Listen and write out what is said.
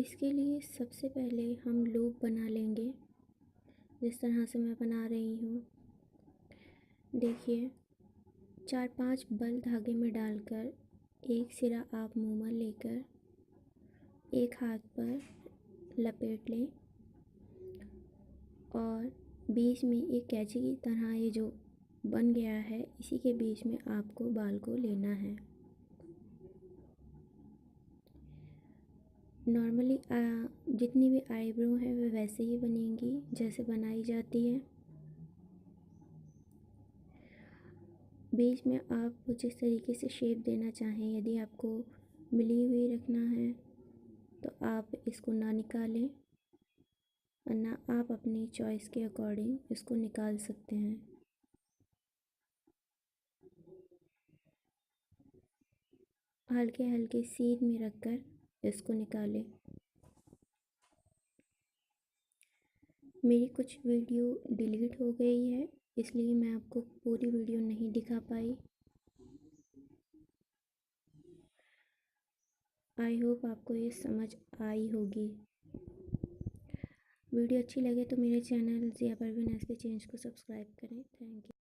इसके लिए सबसे पहले हम लूप बना लेंगे, जिस तरह से मैं बना रही हूँ। देखिए, 4-5 बल धागे में डालकर एक सिरा आप मुँह में लेकर एक हाथ पर लपेट लें और बीच में एक कैंची की तरह ये जो बन गया है, इसी के बीच में आपको बाल को लेना है। नॉर्मली जितनी भी आईब्रो है वे वैसे ही बनेंगी जैसे बनाई जाती है। बीच में आप जिस तरीके से शेप देना चाहें, यदि आपको मिली हुई रखना है तो आप इसको ना निकालें, वरना आप अपनी चॉइस के अकॉर्डिंग इसको निकाल सकते हैं। हल्के हल्के सीध में रखकर इसको निकालें। मेरी कुछ वीडियो डिलीट हो गई है, इसलिए मैं आपको पूरी वीडियो नहीं दिखा पाई। आई होप आपको ये समझ आई होगी। वीडियो अच्छी लगे तो मेरे channel Zia Parveen SP change को सब्सक्राइब करें। Thank you.